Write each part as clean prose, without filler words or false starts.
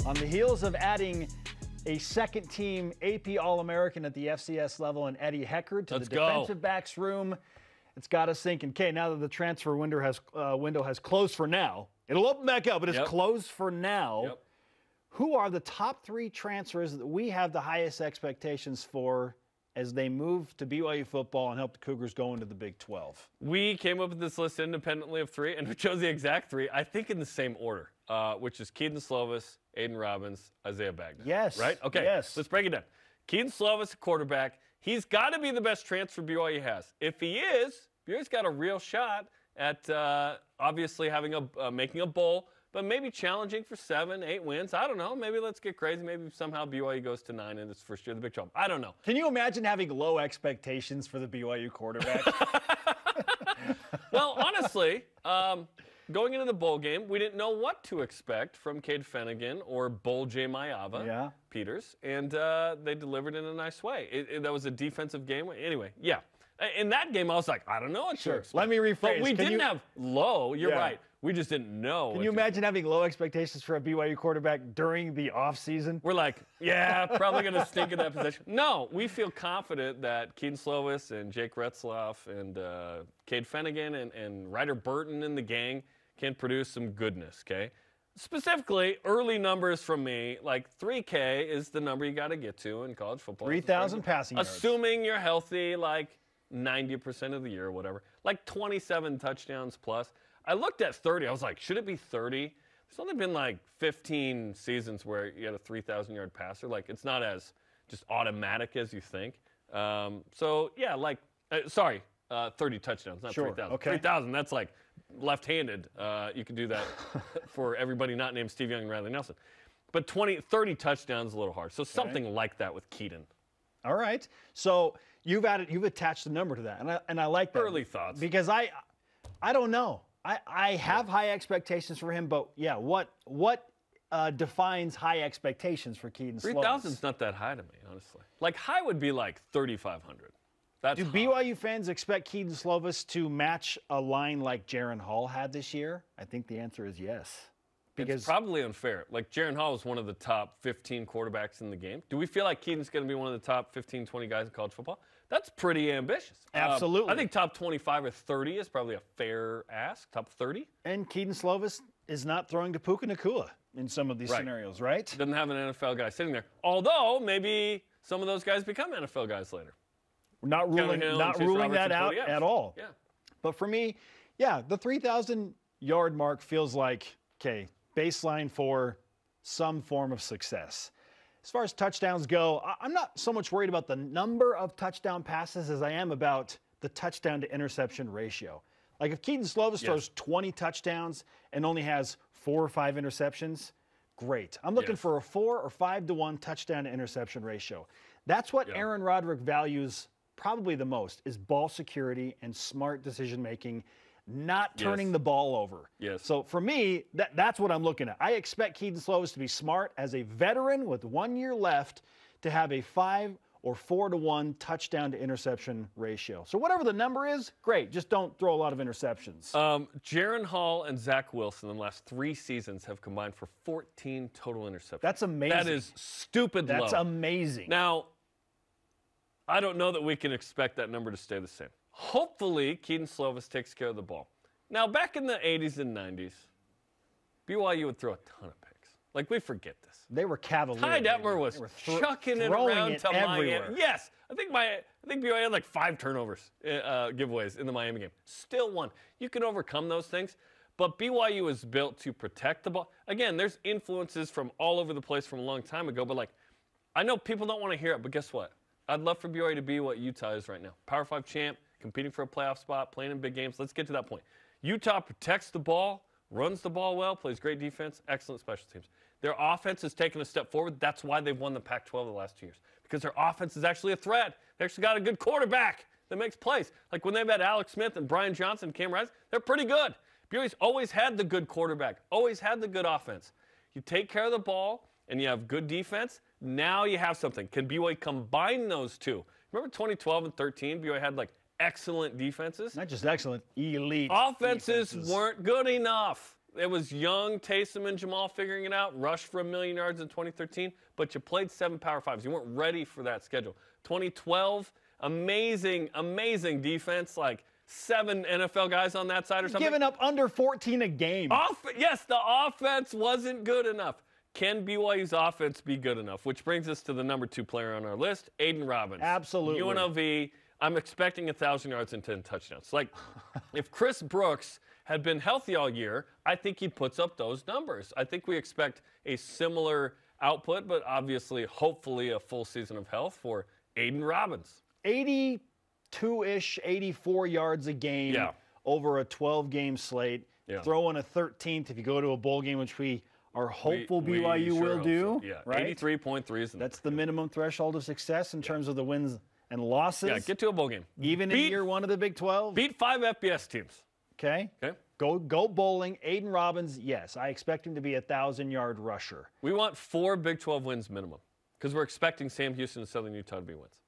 On the heels of adding a second-team AP All-American at the FCS level and Eddie Heckard to the defensive backs room, it's got us thinking, okay, now that the transfer window has closed for now, it'll open back up, but it's closed for now. Who are the top three transfers that we have the highest expectations for as they move to BYU football and help the Cougars go into the Big 12? We came up with this list independently of three, and we chose the exact three, I think in the same order, which is Keaton Slovis, Aiden Robbins, Isaiah Bagner. Yes. Right? Okay. Yes. Let's break it down. Keaton Slovis, a quarterback. He's got to be the best transfer BYU has. If he is, BYU's got a real shot at obviously making a bowl, but maybe challenging for 7, 8 wins. I don't know. Maybe let's get crazy. Maybe somehow BYU goes to 9 in its first year of the Big 12. I don't know. Can you imagine having low expectations for the BYU quarterback? Well, honestly, going into the bowl game, we didn't know what to expect from Cade Fennegan or Bull J. Mayava Peters, and they delivered in a nice way. That was a defensive game. Anyway, yeah. In that game, I was like, I don't know what to expect. Let me rephrase. But we didn't have low. You're right. We just didn't know. Can you imagine having low expectations for a BYU quarterback during the offseason? We're like, yeah, probably going to stink in that position. No, we feel confident that Keaton Slovis and Jake Retzloff and Cade Fennegan and Ryder Burton and the gang can produce some goodness, okay? Specifically, early numbers from me, like 3K is the number you got to get to in college football. 3,000 passing yards. Assuming you're healthy, like 90% of the year or whatever. Like 27 touchdowns plus. I looked at 30. I was like, should it be 30? There's only been like 15 seasons where you had a 3,000-yard passer. Like, it's not as just automatic as you think. So, yeah, like, 30 touchdowns, not 3,000. Okay. 3,000, that's like left-handed. You can do that for everybody not named Steve Young and Riley Nelson. But 30 touchdowns is a little hard. So something like that with Keaton. All right. So you've attached a number to that, and I like that. Early thoughts. Because I don't know. I have high expectations for him, but yeah, what defines high expectations for Keaton Slovis? 3,000's not that high to me, honestly. Like, high would be like 3,500. Do BYU fans expect Keaton Slovis to match a line like Jaron Hall had this year? I think the answer is yes. Because it's probably unfair. Like, Jaron Hall is one of the top 15 quarterbacks in the game. Do we feel like Keaton's going to be one of the top 15, 20 guys in college football? That's pretty ambitious. Absolutely. I think top 25 or 30 is probably a fair ask. Top 30. And Keaton Slovis is not throwing to Puka Nacua in some of these scenarios, right? Doesn't have an NFL guy sitting there. Although, maybe some of those guys become NFL guys later. We're not ruling that out at all. Yeah. But for me, yeah, the 3,000-yard mark feels like, okay, baseline for some form of success. As far as touchdowns go, I'm not so much worried about the number of touchdown passes as I am about the touchdown to interception ratio. Like if Keaton Slovis throws 20 touchdowns and only has 4 or 5 interceptions, great. I'm looking for a 4 or 5 to 1 touchdown to interception ratio. That's what Aaron Roderick values probably the most, is ball security and smart decision making, not turning the ball over. So for me, that's what I'm looking at. I expect Keaton Slovis to be smart as a veteran with 1 year left to have a 5 or 4 to 1 touchdown to interception ratio. So whatever the number is, great. Just don't throw a lot of interceptions. Jaron Hall and Zach Wilson in the last 3 seasons have combined for 14 total interceptions. That's amazing. That is stupid low. That's amazing. Now, I don't know that we can expect that number to stay the same. Hopefully, Keaton Slovis takes care of the ball. Now, back in the 80s and 90s, BYU would throw a ton of picks. Like, we forget this. They were cavalier. Ty Detmer was chucking it around to Miami. Yes. I think BYU had like 5 turnovers, giveaways in the Miami game. Still won. You can overcome those things. But BYU is built to protect the ball. Again, there's influences from all over the place from a long time ago. But, like, I know people don't want to hear it, but guess what? I'd love for BYU to be what Utah is right now. Power 5 champ, competing for a playoff spot, playing in big games. Let's get to that point. Utah protects the ball, runs the ball well, plays great defense, excellent special teams. Their offense has taken a step forward. That's why they've won the Pac-12 the last 2 years, because their offense is actually a threat. They actually got a good quarterback that makes plays. Like when they've had Alex Smith and Brian Johnson and Cam Rising, they're pretty good. BYU's always had the good quarterback, always had the good offense. You take care of the ball, and you have good defense, now you have something. Can BYU combine those two? Remember 2012 and 13, BYU had like excellent defenses? Not just excellent, elite offenses weren't good enough. It was young Taysom and Jamal figuring it out, rushed for 1 million yards in 2013, but you played 7 Power 5s. You weren't ready for that schedule. 2012, amazing defense, like 7 NFL guys on that side or something. Giving up under 14 a game. Yes, the offense wasn't good enough. Can BYU's offense be good enough? Which brings us to the number 2 player on our list, Aiden Robbins. Absolutely. UNLV, I'm expecting 1,000 yards and 10 touchdowns. Like, if Chris Brooks had been healthy all year, I think he puts up those numbers. I think we expect a similar output, but obviously, hopefully, a full season of health for Aiden Robbins. 82-ish, 84 yards a game over a 12-game slate. Throwing a 13th if you go to a bowl game, which we are hopeful BYU will do. So. Yeah, right? 83.3 is That's the minimum threshold of success in terms of the wins and losses. Yeah, get to a bowl game. Even in year 1 of the Big 12. Beat 5 FBS teams. Okay. Go bowling. Aiden Robbins, yes, I expect him to be a 1,000-yard rusher. We want 4 Big 12 wins minimum because we're expecting Sam Houston and Southern Utah to be wins.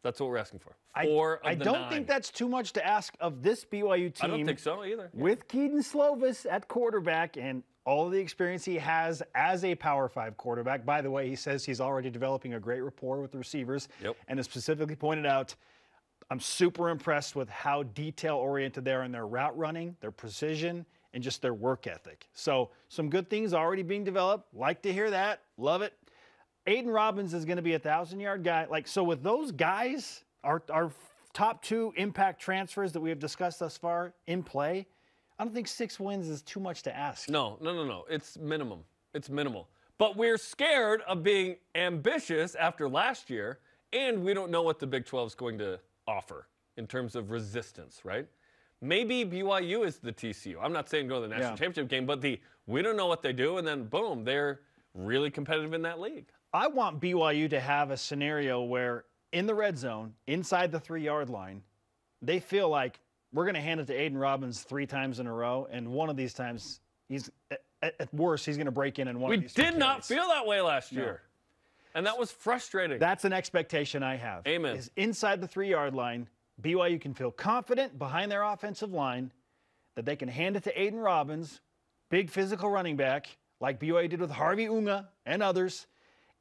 That's what we're asking for. 4 of the 9. I don't think that's too much to ask of this BYU team. I don't think so either. With Keaton Slovis at quarterback and all the experience he has as a Power 5 quarterback. By the way, he says he's already developing a great rapport with the receivers and has specifically pointed out, I'm super impressed with how detail-oriented they are in their route running, their precision, and just their work ethic. So some good things already being developed. Like to hear that. Love it. Aiden Robbins is going to be a 1,000-yard guy. So with those guys, our top 2 impact transfers that we have discussed thus far in play, I don't think 6 wins is too much to ask. No. It's minimum. It's minimal. But we're scared of being ambitious after last year, and we don't know what the Big 12 is going to offer in terms of resistance, right? Maybe BYU is the TCU. I'm not saying go to the national championship game, but we don't know what they do, and then boom, they're really competitive in that league. I want BYU to have a scenario where in the red zone, inside the 3-yard line, they feel like we're going to hand it to Aiden Robbins 3 times in a row, and one of these times, at worst, he's going to break in one of these. We did not feel that way last year. And that was frustrating. That's an expectation I have. Amen. Is inside the 3-yard line, BYU can feel confident behind their offensive line that they can hand it to Aiden Robbins, big physical running back, like BYU did with Harvey Unga and others,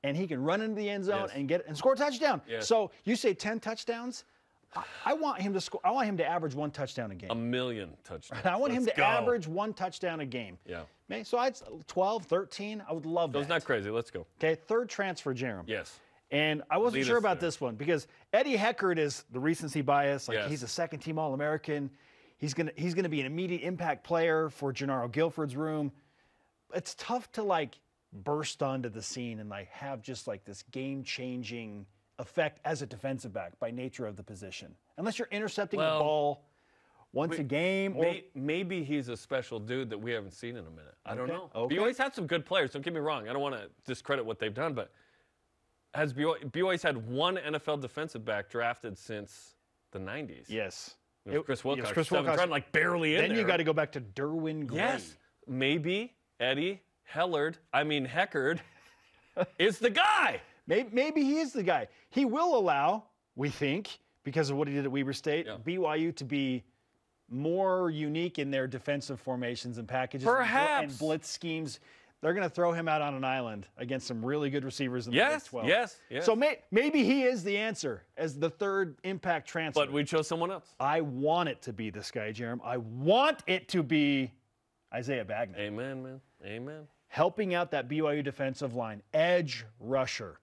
and he can run into the end zone and score a touchdown. Yes. So you say 10 touchdowns? I want him to score. I want him to average 1 touchdown a game. 1 million touchdowns. I want him to average 1 touchdown a game. Yeah. So I'd 12, 13. I would love that. That's not crazy. Let's go. Okay, 3rd transfer, Jarom. Yes. And I wasn't sure about this one because Eddie Heckard is the recency bias. He's a 2nd-team All-American. He's gonna be an immediate impact player for Gennaro Guilford's room. It's tough to burst onto the scene and have just this game-changing effect as a defensive back by nature of the position. Unless you're intercepting the ball once a game. Or maybe he's a special dude that we haven't seen in a minute. I don't know. Okay. BYU's had some good players. Don't get me wrong. I don't want to discredit what they've done, but has BYU's had 1 NFL defensive back drafted since the 90s? Yes. It was Chris Wilcox. 7th round, barely in there. Then you got to go back to Derwin Gray. Yes. Maybe Eddie Heckard is the guy. Maybe he is the guy. He will allow, we think, because of what he did at Weber State, BYU to be more unique in their defensive formations and packages and blitz schemes. They're going to throw him out on an island against some really good receivers in the Big 12. Yes. So maybe he is the answer as the 3rd impact transfer. But we chose someone else. I want it to be this guy, Jarom. I want it to be Isaiah Bagner. Amen, man. Amen. Helping out that BYU defensive line, edge rusher.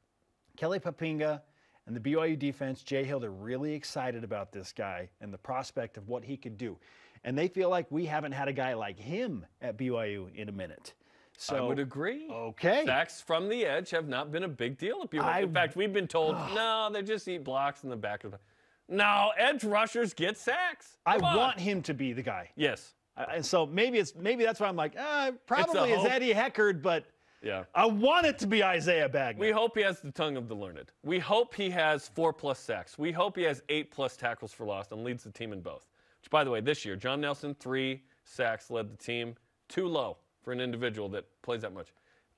Kelly Papinga and the BYU defense, Jay Hill, they're really excited about this guy and the prospect of what he could do. And they feel like we haven't had a guy like him at BYU in a minute. So, I would agree. Okay. Sacks from the edge have not been a big deal at BYU. In fact, we've been told, no, they just eat blocks in the back of the. No, edge rushers get sacks. I want him to be the guy. Yes. And so maybe that's why I'm like, probably is Eddie Heckard, but I want it to be Isaiah Bagner. We hope he has the tongue of the learned. We hope he has 4+ sacks. We hope he has 8+ tackles for loss and leads the team in both. Which, by the way, this year, John Nelson, 3 sacks, led the team. Too low for an individual that plays that much.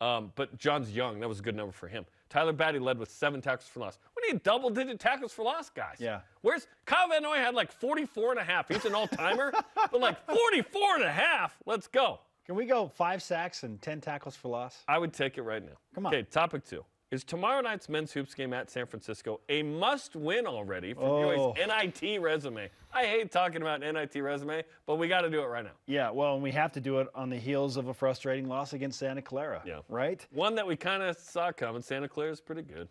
But John's young. That was a good number for him. Tyler Batty led with 7 tackles for loss. We need double-digit tackles for loss, guys. Yeah. Where's Kyle Van Noy had 44.5. He's an all-timer. But 44.5. Let's go. Can we go 5 sacks and 10 tackles for loss? I would take it right now. Come on. Okay, topic 2. Is tomorrow night's men's hoops game at San Francisco a must-win already for BYU's NIT resume? I hate talking about NIT resume, but we got to do it right now. Yeah, well, and we have to do it on the heels of a frustrating loss against Santa Clara. Yeah. Right? One that we kind of saw coming. Santa Clara is pretty good.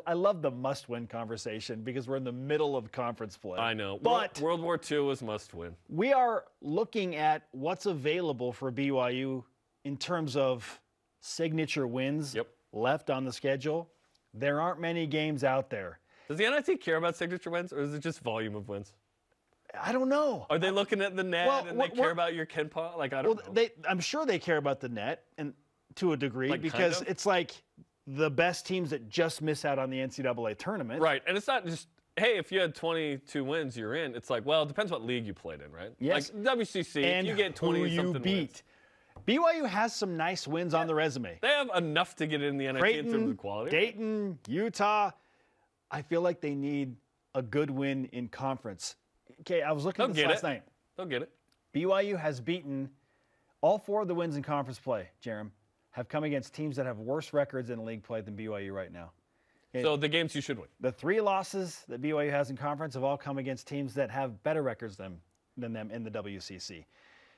I love the must-win conversation because we're in the middle of conference play. I know. But World War II was must-win. We are looking at what's available for BYU in terms of signature wins. Yep. Left on the schedule. There aren't many games out there. Does the NIT care about signature wins, or is it just volume of wins? I don't know. Are they looking at the net and they care about your KenPom? Like, I don't know. I'm sure they care about the net, and to a degree, because it's like the best teams that just miss out on the NCAA tournament. Right, and it's not just, hey, if you had 22 wins, you're in. It's like, well, it depends what league you played in, right? Yes. Like WCC, and if you get 20-something wins. BYU has some nice wins on the resume. They have enough to get in the NIT in terms of quality. Dayton, Utah. I feel like they need a good win in conference. Okay, I was looking at this last night. They'll get it. BYU has beaten all 4 of the wins in conference play, Jarom, have come against teams that have worse records in league play than BYU right now. So the games you should win. The 3 losses that BYU has in conference have all come against teams that have better records than them in the WCC.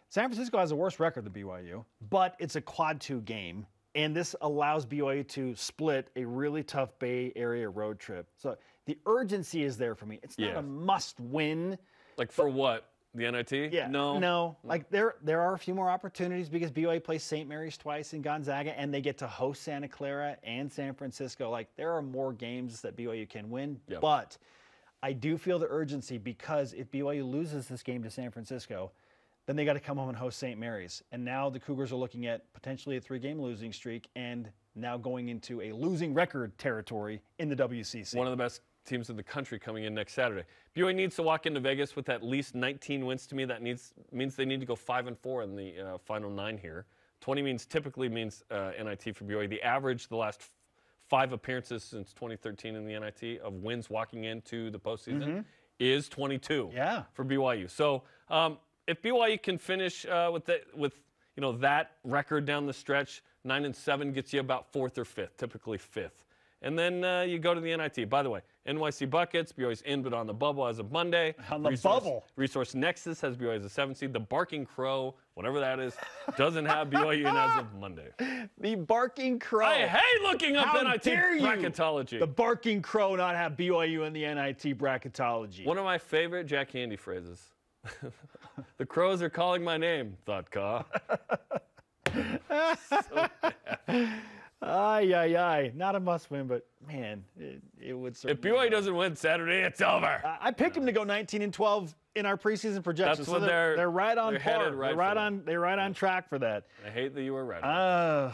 San Francisco has a worse record than BYU, but it's a quad 2 game, and this allows BYU to split a really tough Bay Area road trip. So the urgency is there for me. It's not a must-win. Like for what? The NIT? Yeah. No. Like there are a few more opportunities because BYU plays St. Mary's twice in Gonzaga, and they get to host Santa Clara and San Francisco. Like there are more games that BYU can win, but I do feel the urgency because if BYU loses this game to San Francisco, then they got to come home and host St. Mary's. And now the Cougars are looking at potentially a 3-game losing streak and now going into a losing record territory in the WCC. One of the best teams in the country coming in next Saturday. BYU needs to walk into Vegas with at least 19 wins. To me, that means they need to go 5-4 in the final 9 here. 20 typically means NIT for BYU. The average the last 5 appearances since 2013 in the NIT of wins walking into the postseason is 22 for BYU. So if BYU can finish with that record down the stretch, 9-7 gets you about 4th or 5th, typically 5th. And then you go to the NIT. By the way, NYC Buckets, BYU's in but on the bubble as of Monday. On the bubble. Resource Nexus has BYU as a 7th seed. The Barking Crow, whatever that is, doesn't have BYU in as of Monday. The Barking Crow. I hate looking up NIT bracketology. The Barking Crow not have BYU in the NIT bracketology. One of my favorite Jack Handy phrases. The crows are calling my name, thought Ka. So Ay. Not a must-win, but, man, it would certainly. If BYU doesn't win Saturday, it's over. I picked them to go 19-12 in our preseason projections. That's what they're right on they're par. Headed right they're right on track for that. I hate that you were right.